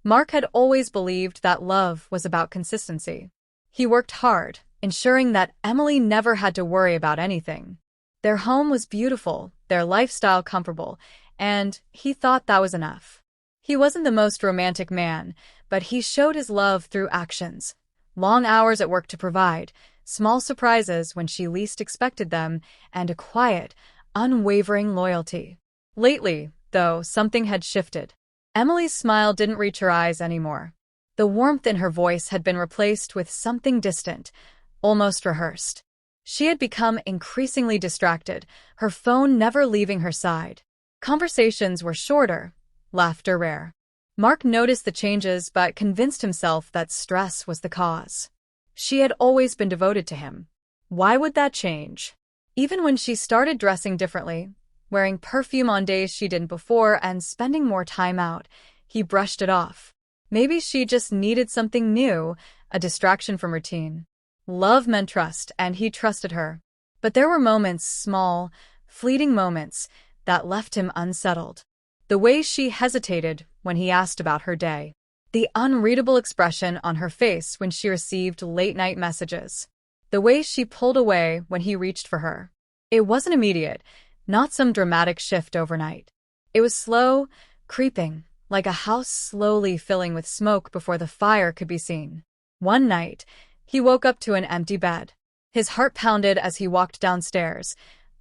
Mark had always believed that love was about consistency. He worked hard, ensuring that Emily never had to worry about anything. Their home was beautiful, their lifestyle comfortable, and he thought that was enough. He wasn't the most romantic man, but he showed his love through actions. Long hours at work to provide, small surprises when she least expected them, and a quiet, unwavering loyalty. Lately, though, something had shifted. Emily's smile didn't reach her eyes anymore. The warmth in her voice had been replaced with something distant, almost rehearsed. She had become increasingly distracted, her phone never leaving her side. Conversations were shorter, laughter rare. Mark noticed the changes but convinced himself that stress was the cause. She had always been devoted to him. Why would that change? Even when she started dressing differently, wearing perfume on days she didn't before and spending more time out, he brushed it off. Maybe she just needed something new, a distraction from routine. Love meant trust, and he trusted her. But there were moments, small, fleeting moments, that left him unsettled. The way she hesitated when he asked about her day. The unreadable expression on her face when she received late-night messages. The way she pulled away when he reached for her. It wasn't immediate, not some dramatic shift overnight. It was slow, creeping, like a house slowly filling with smoke before the fire could be seen. One night, he woke up to an empty bed. His heart pounded as he walked downstairs,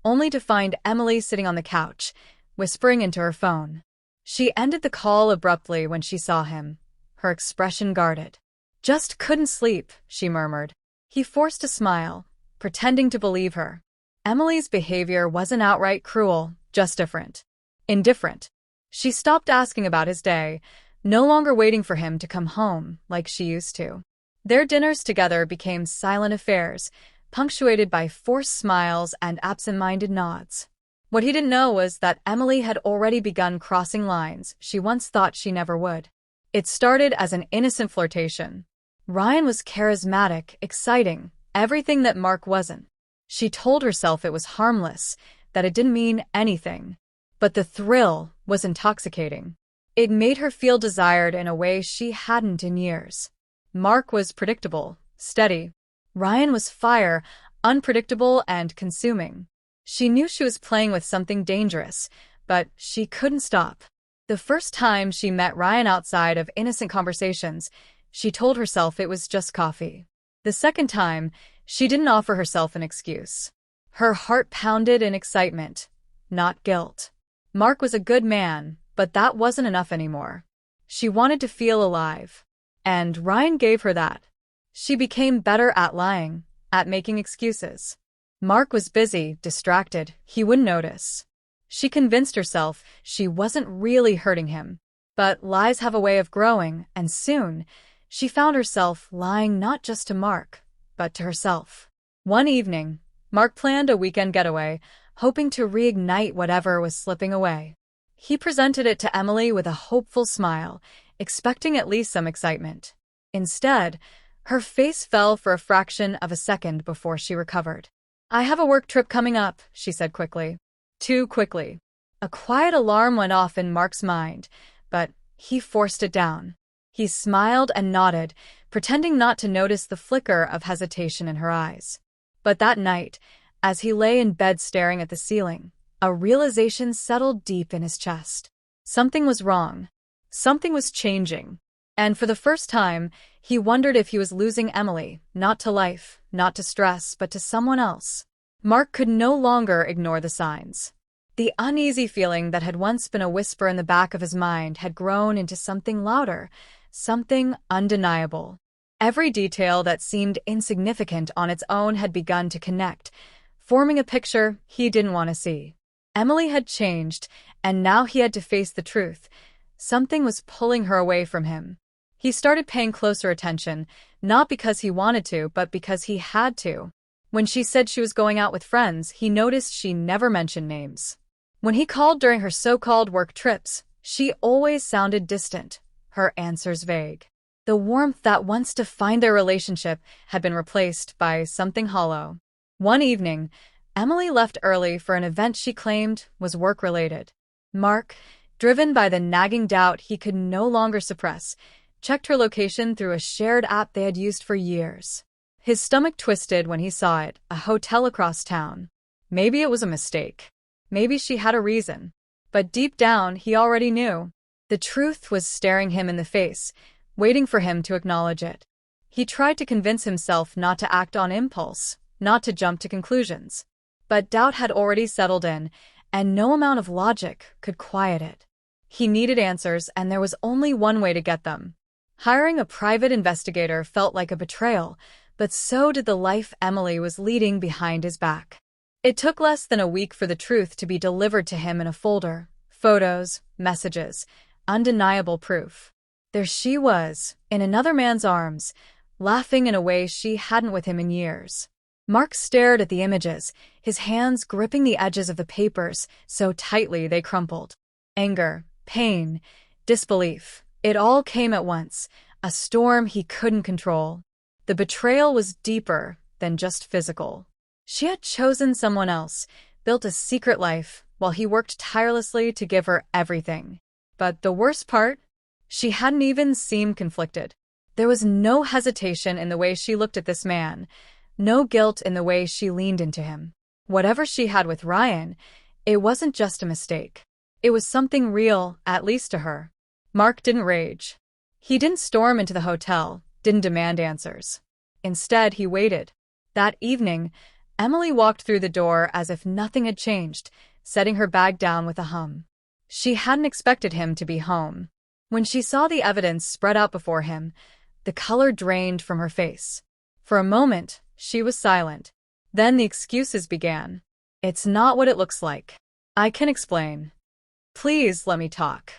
only to find Emily sitting on the couch, whispering into her phone. She ended the call abruptly when she saw him, her expression guarded. "Just couldn't sleep," she murmured. He forced a smile, pretending to believe her. Emily's behavior wasn't outright cruel, just different. Indifferent. She stopped asking about his day, no longer waiting for him to come home like she used to. Their dinners together became silent affairs, punctuated by forced smiles and absent-minded nods. What he didn't know was that Emily had already begun crossing lines she once thought she never would. It started as an innocent flirtation. Ryan was charismatic, exciting, everything that Mark wasn't. She told herself it was harmless, that it didn't mean anything. But the thrill was intoxicating. It made her feel desired in a way she hadn't in years. Mark was predictable, steady. Ryan was fire, unpredictable and consuming. She knew she was playing with something dangerous, but she couldn't stop. The first time she met Ryan outside of innocent conversations, she told herself it was just coffee. The second time, she didn't offer herself an excuse. Her heart pounded in excitement, not guilt. Mark was a good man, but that wasn't enough anymore. She wanted to feel alive. And Ryan gave her that. She became better at lying, at making excuses. Mark was busy, distracted, he wouldn't notice. She convinced herself she wasn't really hurting him. But lies have a way of growing, and soon, she found herself lying not just to Mark, but to herself. One evening, Mark planned a weekend getaway, hoping to reignite whatever was slipping away. He presented it to Emily with a hopeful smile, expecting at least some excitement. Instead, her face fell for a fraction of a second before she recovered. "I have a work trip coming up," she said quickly. Too quickly. A quiet alarm went off in Mark's mind, but he forced it down. He smiled and nodded, pretending not to notice the flicker of hesitation in her eyes. But that night, as he lay in bed staring at the ceiling, a realization settled deep in his chest. Something was wrong. Something was changing. And for the first time, he wondered if he was losing Emily, not to life, not to stress, but to someone else. Mark could no longer ignore the signs. The uneasy feeling that had once been a whisper in the back of his mind had grown into something louder, something undeniable. Every detail that seemed insignificant on its own had begun to connect, forming a picture he didn't want to see. Emily had changed, and now he had to face the truth. Something was pulling her away from him. He started paying closer attention, not because he wanted to, but because he had to. When she said she was going out with friends, he noticed she never mentioned names. When he called during her so-called work trips, she always sounded distant, her answers vague. The warmth that once defined their relationship had been replaced by something hollow. One evening, Emily left early for an event she claimed was work-related. "Mark, Driven by the nagging doubt he could no longer suppress, checked her location through a shared app they had used for years. His stomach twisted when he saw it, a hotel across town. Maybe it was a mistake. Maybe she had a reason. But deep down, he already knew. The truth was staring him in the face, waiting for him to acknowledge it. He tried to convince himself not to act on impulse, not to jump to conclusions. But doubt had already settled in, and no amount of logic could quiet it. He needed answers, and there was only one way to get them. Hiring a private investigator felt like a betrayal, but so did the life Emily was leading behind his back. It took less than a week for the truth to be delivered to him in a folder. Photos, messages, undeniable proof. There she was, in another man's arms, laughing in a way she hadn't with him in years. Mark stared at the images, his hands gripping the edges of the papers so tightly they crumpled. Anger, pain, disbelief. It all came at once, a storm he couldn't control. The betrayal was deeper than just physical. She had chosen someone else, built a secret life, while he worked tirelessly to give her everything. But the worst part? She hadn't even seemed conflicted. There was no hesitation in the way she looked at this man, no guilt in the way she leaned into him. Whatever she had with Ryan, it wasn't just a mistake. It was something real, at least to her. Mark didn't rage. He didn't storm into the hotel, didn't demand answers. Instead, he waited. That evening, Emily walked through the door as if nothing had changed, setting her bag down with a hum. She hadn't expected him to be home. When she saw the evidence spread out before him, the color drained from her face. For a moment, she was silent. Then the excuses began. It's not what it looks like. I can explain. Please let me talk.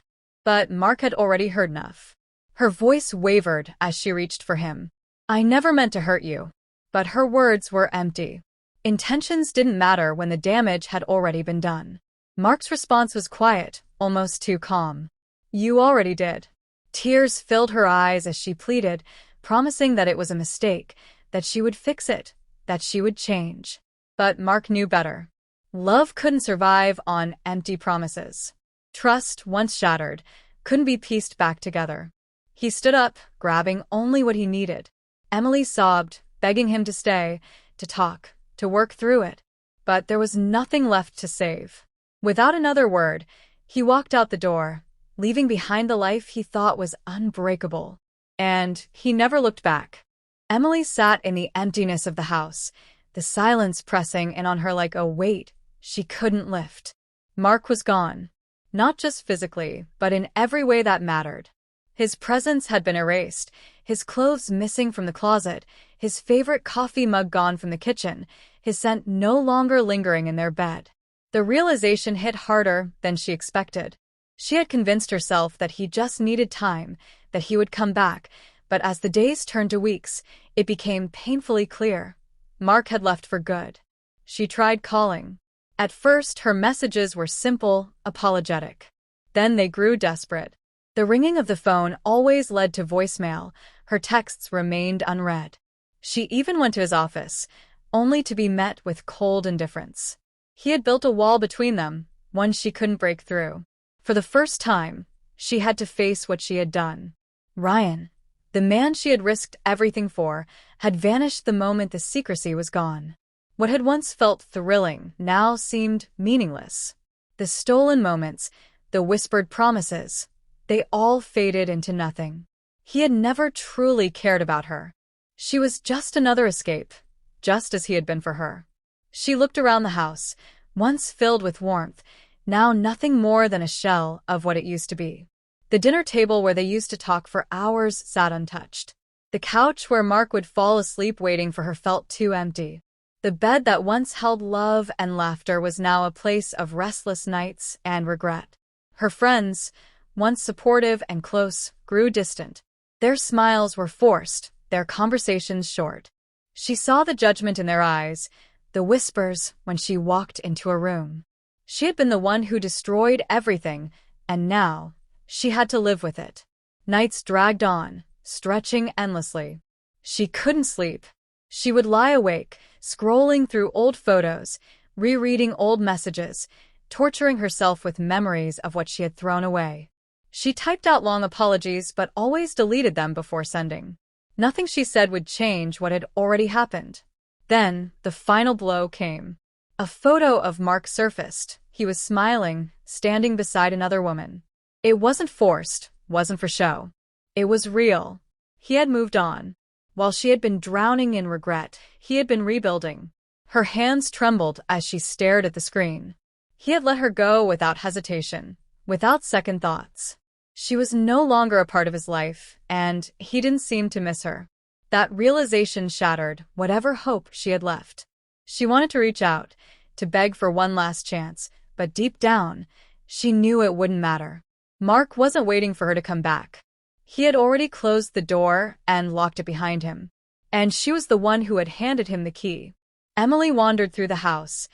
But Mark had already heard enough. Her voice wavered as she reached for him. I never meant to hurt you. But her words were empty. Intentions didn't matter when the damage had already been done. Mark's response was quiet, almost too calm. You already did. Tears filled her eyes as she pleaded, promising that it was a mistake, that she would fix it, that she would change. But Mark knew better. Love couldn't survive on empty promises. Trust, once shattered, couldn't be pieced back together. He stood up, grabbing only what he needed. Emily sobbed, begging him to stay, to talk, to work through it. But there was nothing left to save. Without another word, he walked out the door, leaving behind the life he thought was unbreakable. And he never looked back. Emily sat in the emptiness of the house, the silence pressing in on her like a weight she couldn't lift. Mark was gone. Not just physically, but in every way that mattered. His presence had been erased, his clothes missing from the closet, his favorite coffee mug gone from the kitchen, his scent no longer lingering in their bed. The realization hit harder than she expected. She had convinced herself that he just needed time, that he would come back, but as the days turned to weeks, it became painfully clear. Mark had left for good. She tried calling. At first, her messages were simple, apologetic. Then they grew desperate. The ringing of the phone always led to voicemail. Her texts remained unread. She even went to his office, only to be met with cold indifference. He had built a wall between them, one she couldn't break through. For the first time, she had to face what she had done. Ryan, the man she had risked everything for, had vanished the moment the secrecy was gone. What had once felt thrilling now seemed meaningless. The stolen moments, the whispered promises, they all faded into nothing. He had never truly cared about her. She was just another escape, just as he had been for her. She looked around the house, once filled with warmth, now nothing more than a shell of what it used to be. The dinner table where they used to talk for hours sat untouched. The couch where Mark would fall asleep waiting for her felt too empty. The bed that once held love and laughter was now a place of restless nights and regret. Her friends, once supportive and close, grew distant. Their smiles were forced, their conversations short. She saw the judgment in their eyes, the whispers when she walked into a room. She had been the one who destroyed everything, and now she had to live with it. Nights dragged on, stretching endlessly. She couldn't sleep. She would lie awake, scrolling through old photos, rereading old messages, torturing herself with memories of what she had thrown away. She typed out long apologies but always deleted them before sending. Nothing she said would change what had already happened. Then, the final blow came. A photo of Mark surfaced. He was smiling, standing beside another woman. It wasn't forced, wasn't for show. It was real. He had moved on. While she had been drowning in regret, he had been rebuilding. Her hands trembled as she stared at the screen. He had let her go without hesitation, without second thoughts. She was no longer a part of his life, and he didn't seem to miss her. That realization shattered whatever hope she had left. She wanted to reach out, to beg for one last chance, but deep down, she knew it wouldn't matter. Mark wasn't waiting for her to come back. He had already closed the door and locked it behind him. And she was the one who had handed him the key. Emily wandered through the house,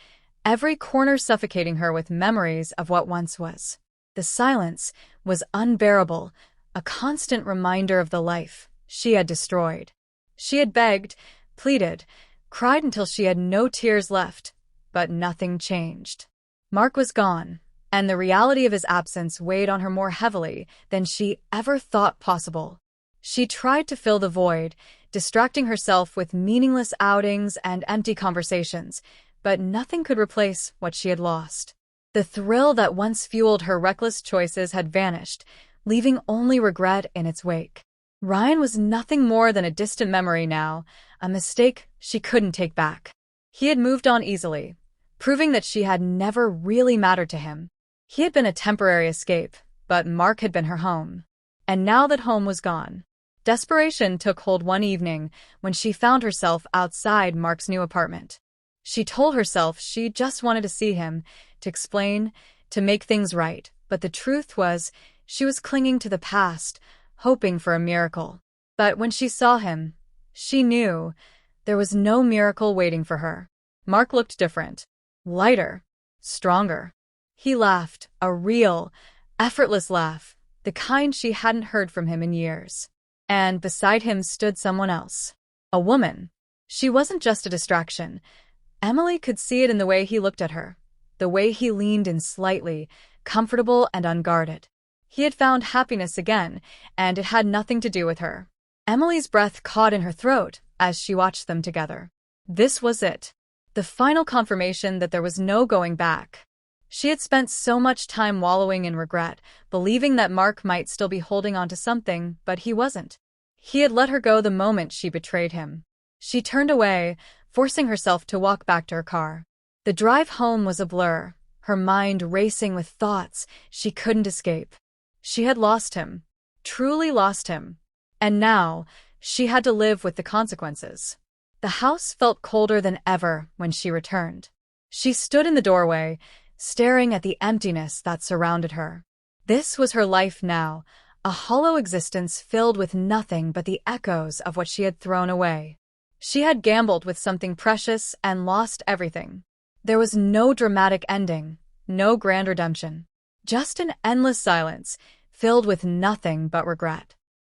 every corner suffocating her with memories of what once was. The silence was unbearable, a constant reminder of the life she had destroyed. She had begged, pleaded, cried until she had no tears left, but nothing changed. Mark was gone, and the reality of his absence weighed on her more heavily than she ever thought possible. She tried to fill the void, distracting herself with meaningless outings and empty conversations, but nothing could replace what she had lost. The thrill that once fueled her reckless choices had vanished, leaving only regret in its wake. Ryan was nothing more than a distant memory now, a mistake she couldn't take back. He had moved on easily, proving that she had never really mattered to him. He had been a temporary escape, but Mark had been her home. And now that home was gone, desperation took hold one evening when she found herself outside Mark's new apartment. She told herself she just wanted to see him, to explain, to make things right, but the truth was she was clinging to the past, hoping for a miracle. But when she saw him, she knew there was no miracle waiting for her. Mark looked different, lighter, stronger. He laughed, a real, effortless laugh, the kind she hadn't heard from him in years. And beside him stood someone else. A woman. She wasn't just a distraction. Emily could see it in the way he looked at her, the way he leaned in slightly, comfortable and unguarded. He had found happiness again, and it had nothing to do with her. Emily's breath caught in her throat as she watched them together. This was it. The final confirmation that there was no going back. She had spent so much time wallowing in regret, believing that Mark might still be holding on to something, but he wasn't. He had let her go the moment she betrayed him. She turned away, forcing herself to walk back to her car. The drive home was a blur, her mind racing with thoughts she couldn't escape. She had lost him, truly lost him. And now, she had to live with the consequences. The house felt colder than ever when she returned. She stood in the doorway, staring at the emptiness that surrounded her. This was her life now, a hollow existence filled with nothing but the echoes of what she had thrown away. She had gambled with something precious and lost everything. There was no dramatic ending, no grand redemption. Just an endless silence, filled with nothing but regret.